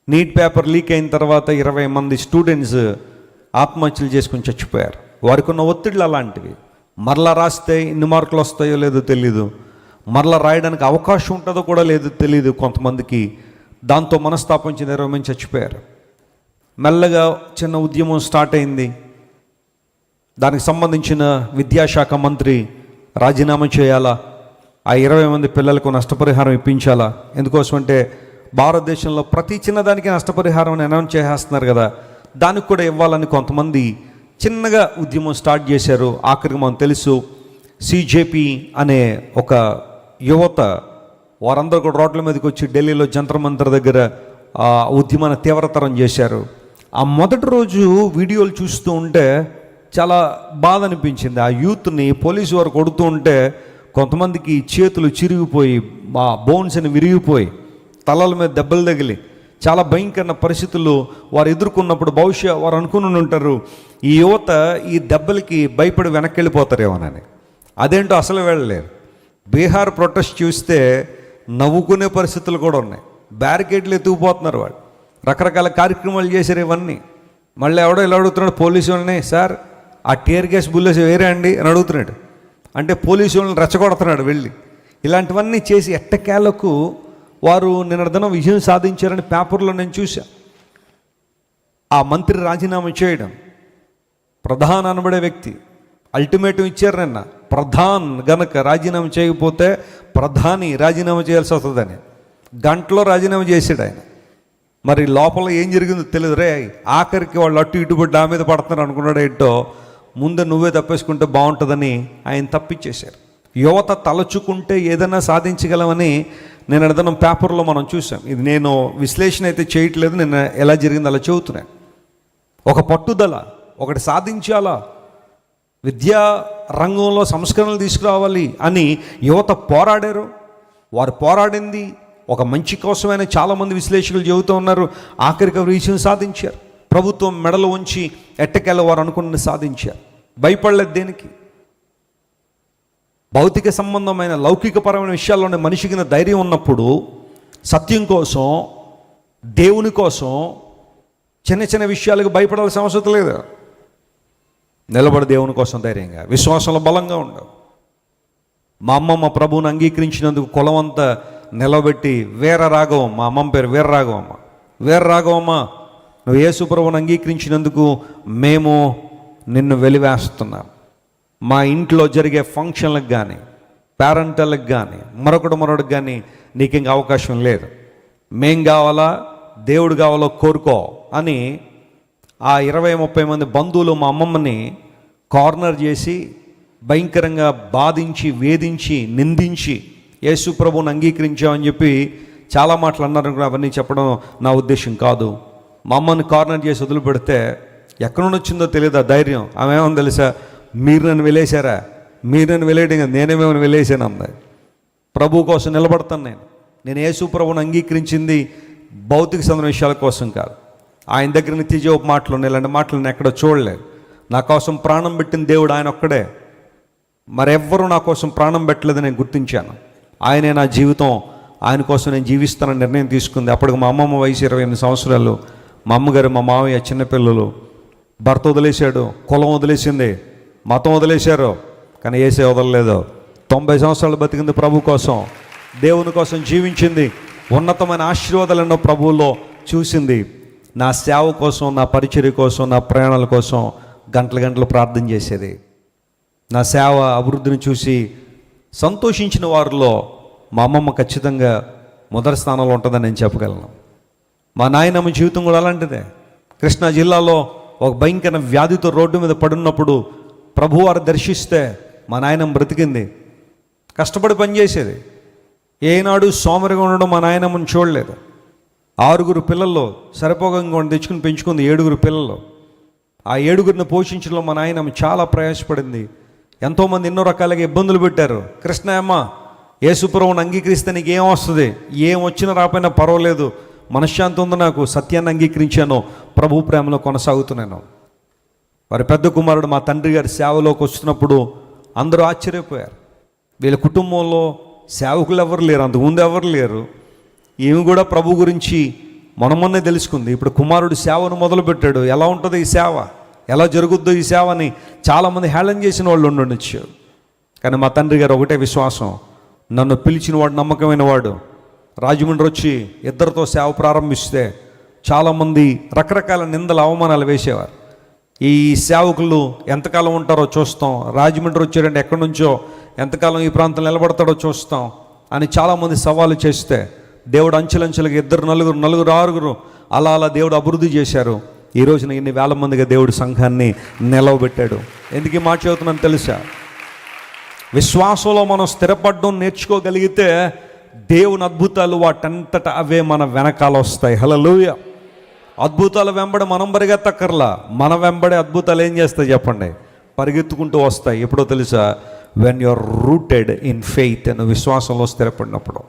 Neat paper leak అయిన తర్వాత 20 మంది స్టూడెంట్స్ ఆత్మహత్యలు చేసుకుని చచ్చిపోయారు. వారికి ఉన్న ఒత్తిళ్ళు అలాంటివి. మరలా రాస్తే ఇన్ని మార్కులు వస్తాయో లేదో తెలీదు, మరలా రాయడానికి అవకాశం ఉంటుందో కూడా లేదో తెలీదు కొంతమందికి. దాంతో మనస్తాపం చెంది 20 మంది చచ్చిపోయారు. మెల్లగా చిన్న ఉద్యమం స్టార్ట్ అయింది. దానికి సంబంధించిన విద్యాశాఖ మంత్రి రాజీనామా చేయాలా, ఆ 20 మంది పిల్లలకు నష్టపరిహారం ఇప్పించాలా. ఎందుకోసం అంటే భారతదేశంలో ప్రతి చిన్నదానికి నష్టపరిహారం అనౌన్స్ చేసేస్తున్నారు కదా, దానికి కూడా ఇవ్వాలని కొంతమంది చిన్నగా ఉద్యమం స్టార్ట్ చేశారు. ఆఖరికి మనకు తెలుసు సిజేపీ అనే ఒక యువత, వారందరూ కూడా రోడ్ల మీదకి వచ్చి ఢిల్లీలో జంతర్ మంతర్ దగ్గర ఉద్యమాన్ని తీవ్రతరం చేశారు. ఆ మొదటి రోజు వీడియోలు చూస్తూ ఉంటే చాలా బాధ అనిపించింది. ఆ యూత్ని పోలీసు వారు కొడుతూ ఉంటే కొంతమందికి చేతులు చిరిగిపోయి, బోన్స్ అని విరిగిపోయి, తలల మీద దెబ్బలు తగిలి చాలా భయంకరమైన పరిస్థితులు వారు ఎదుర్కొన్నప్పుడు బహుశా వారు అనుకుని ఉంటారు, ఈ యువత ఈ దెబ్బలకి భయపడి వెనక్కి వెళ్ళిపోతారేమోనని. అదేంటో అసలు వెళ్ళలేరు. బీహార్ ప్రొటెస్ట్ చూస్తే నవ్వుకునే పరిస్థితులు కూడా ఉన్నాయి. బ్యారికేడ్లు ఎత్తుకుపోతున్నారు వాళ్ళు, రకరకాల కార్యక్రమాలు చేశారు. ఇవన్నీ మళ్ళీ ఎవడో ఇలా అడుగుతున్నాడు పోలీసు వాళ్ళని, సార్ ఆ టీయర్ గ్యాస్ బుల్లెస్ వేరే అండి అని అడుగుతున్నాడు. అంటే పోలీసు వాళ్ళని రెచ్చగొడుతున్నాడు వెళ్ళి. ఇలాంటివన్నీ చేసి ఎట్టకేలకు వారు నిన్నటిదినం విజయం సాధించారని పేపర్లో నేను చూసా. ఆ మంత్రి రాజీనామా చేయడం, ప్రధాన్ అనబడే వ్యక్తి అల్టిమేటం ఇచ్చారు నిన్న, ప్రధాన్ గనక రాజీనామా చేయకపోతే ప్రధాని రాజీనామా చేయాల్సి వస్తుందని. గంటలో రాజీనామా చేశాడు ఆయన. మరి లోపల ఏం జరిగిందో తెలియదు. రే ఆఖరికి వాళ్ళు అటు ఇటు పడి నా మీద పడుతున్నారు అనుకున్నాడు ఏంటో, ముందు నువ్వే తప్పేసుకుంటే బాగుంటుందని ఆయన తప్పించేశారు. యువత తలచుకుంటే ఏదైనా సాధించగలమని నేను అర్థం పేపర్లో మనం చూసాం. ఇది నేను విశ్లేషణ అయితే చేయట్లేదు, నేను ఎలా జరిగింది అలా చెబుతున్నాను. ఒక పట్టుదల, ఒకటి సాధించాలా, విద్యా రంగంలో సంస్కరణలు తీసుకురావాలి అని యువత పోరాడారు. వారు పోరాడింది ఒక మంచి కోసమైనా చాలామంది విశ్లేషకులు చెబుతూ ఉన్నారు. ఆఖరికి విజయం సాధించారు. ప్రభుత్వం మెడలు ఉంచి ఎట్టకెళ్ళ వారు అనుకున్నది సాధించారు. భయపడలేదు దేనికి. భౌతిక సంబంధమైన లౌకికపరమైన విషయాల్లోనే మనిషికి ధైర్యం ఉన్నప్పుడు సత్యం కోసం, దేవుని కోసం చిన్న చిన్న విషయాలకు భయపడాల్సిన అవసరం లేదు. నిలబడి దేవుని కోసం ధైర్యంగా, విశ్వాసంలో బలంగా ఉండవు. మా అమ్మమ్మ ప్రభువుని అంగీకరించినందుకు కులమంతా నిలబెట్టి వీర రాఘవం, మా అమ్మమ్మ పేరు వీర రాఘవమ్మ, వీర రాఘవమ్మ నువ్వు యేసు ప్రభువుని అంగీకరించినందుకు మేము నిన్ను వెలివేస్తున్నాం. మా ఇంట్లో జరిగే ఫంక్షన్లకు కానీ, పేరెంటల్కి కానీ, మరొకటికి కానీ నీకు ఇంకా అవకాశం లేదు. మేం కావాలా, దేవుడు కావాలో కోరుకో అని ఆ 20-30 మంది బంధువులు మా అమ్మమ్మని కార్నర్ చేసి భయంకరంగా బాధించి, వేధించి, నిందించి యేసు ప్రభువుని అంగీకరించామని చెప్పి చాలా మాటలు అన్నారు. అవన్నీ చెప్పడం నా ఉద్దేశం కాదు. మా అమ్మని కార్నర్ చేసి వదిలిపెడితే ఎక్కడి నుండి వచ్చిందో తెలియదు ఆ ధైర్యం. ఆమె ఏమని తెలుసా, మీరు నన్ను వెలేశారా, మీరు నన్ను వెలేయడం కదా, నేనేమేమని వెలేసాను అంది. ప్రభు కోసం నిలబడతాను నేను యేసు ప్రభువుని అంగీకరించింది భౌతిక సంబంధ విషయాల కోసం కాదు. ఆయన దగ్గర నిత్యజీవ మాటలు ఉన్నాయి. ఇలాంటి మాటలు నేను ఎక్కడ చూడలేదు. నా కోసం ప్రాణం పెట్టిన దేవుడు ఆయన ఒక్కడే, మరెవ్వరూ నా కోసం ప్రాణం పెట్టలేదని నేను గుర్తించాను. ఆయనే నా జీవితం, ఆయన కోసం నేను జీవిస్తానని నిర్ణయం తీసుకుంది. అప్పటికి మా అమ్మమ్మ వయసు 28 సంవత్సరాలు, మా అమ్మగారు మా మామయ్య చిన్నపిల్లలు. భర్త వదిలేశాడు, కులం వదిలేసింది, మతం వదిలేశారు, కానీ ఏసే వదలలేదు. 90 సంవత్సరాలు బతికింది ప్రభు కోసం, దేవుని కోసం జీవించింది. ఉన్నతమైన ఆశీర్వాదాలను ప్రభువులో చూసింది. నా సేవ కోసం, నా పరిచర్య కోసం, నా ప్రయాణాల కోసం గంటలు ప్రార్థన చేసేది. నా సేవ అభివృద్ధిని చూసి సంతోషించిన వారిలో మా అమ్మమ్మ ఖచ్చితంగా మొదటి స్థానంలో ఉంటుందని నేను చెప్పగలను. మా నాయనమ్మ జీవితం కూడా అలాంటిదే. కృష్ణా జిల్లాలో ఒక భయంకర వ్యాధితో రోడ్డు మీద పడున్నప్పుడు ప్రభువారు దర్శిస్తే మా నాయనమ్మ బ్రతికింది. కష్టపడి పనిచేసేది. ఏనాడు సోమరిగా ఉండడం మా నాయనమ్మని చూడలేదు. 6 పిల్లల్లో సరిపోగా తెచ్చుకుని పెంచుకుంది 7 పిల్లలు. ఆ 7 పోషించడంలో మా నాయనమ్మ చాలా ప్రయాసపడింది. ఎంతోమంది ఎన్నో రకాలుగా ఇబ్బందులు పెట్టారు. కృష్ణయ్యమ్మ యేసు ప్రభువుని అంగీకరిస్తే నీకు ఏం వస్తుంది, ఏం వచ్చినా రాపోయినా పర్వాలేదు, మనశ్శాంతి ఉంది, నాకు సత్యాన్ని అంగీకరించాను, ప్రభు ప్రేమలో కొనసాగుతున్నాను. వారి పెద్ద కుమారుడు మా తండ్రి గారి సేవలోకి వస్తున్నప్పుడు అందరూ ఆశ్చర్యపోయారు. వీళ్ళ కుటుంబంలో సేవకులు ఎవరు లేరు, అంతకుముందు ఎవరు లేరు. ఈమె కూడా ప్రభు గురించి మొన్నే తెలుసుకుంది. ఇప్పుడు కుమారుడు సేవను మొదలుపెట్టాడు. ఎలా ఉంటుంది ఈ సేవ, ఎలా జరుగుద్దో ఈ సేవని చాలామంది హేళన చేసిన వాళ్ళు ఉండొచ్చు. కానీ మా తండ్రి గారు ఒకటే విశ్వాసం, నన్ను పిలిచిన వాడు నమ్మకమైన వాడు. రాజమండ్రి వచ్చి ఇద్దరితో సేవ ప్రారంభిస్తే చాలామంది రకరకాల నిందలు అవమానాలు వేసేవారు. ఈ సేవకులు ఎంతకాలం ఉంటారో చూస్తాం, రాజమండ్రి వచ్చాడంటే ఎక్కడి నుంచో ఎంతకాలం ఈ ప్రాంతంలో నిలబడతాడో చూస్తాం అని చాలామంది సవాలు చేస్తే దేవుడు అంచెలంచెలుగా 2, 4, 6 అలా దేవుడు అభివృద్ధి చేశారు. ఈ రోజున ఇన్ని వేల మందిగా దేవుడు సంఘాన్ని నిలవబెట్టాడు. ఎందుకు ఈ మాట చెబుతున్నాను తెలుసా? విశ్వాసంలో మనం స్థిరపడడం నేర్చుకోగలిగితే దేవుని అద్భుతాలు వాటంతట అవే మన వెనకాల వస్తాయి. హల్లెలూయా. అద్భుతాల వెంబడి మనం పరిగెత్తక్కర్లా, మన వెంబడే అద్భుతాలు ఏం చేస్తాయి చెప్పండి? పరిగెత్తుకుంటూ వస్తాయి. ఎప్పుడో తెలుసా? When you are rooted in faith, విశ్వాసంలో స్థిరపడినప్పుడు.